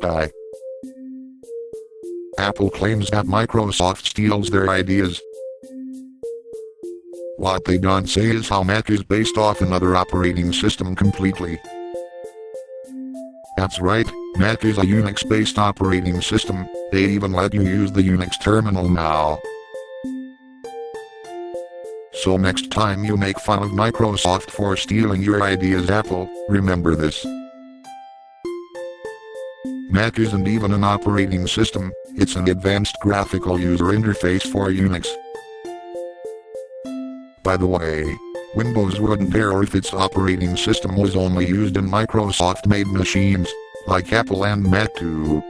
die. Apple claims that Microsoft steals their ideas. What they don't say is how Mac is based off another operating system completely. That's right, Mac is a Unix-based operating system. They even let you use the Unix terminal now. So next time you make fun of Microsoft for stealing your ideas, Apple, remember this. Mac isn't even an operating system, it's an advanced graphical user interface for Unix. By the way, Windows wouldn't care if its operating system was only used in Microsoft-made machines, like Apple and Mac too.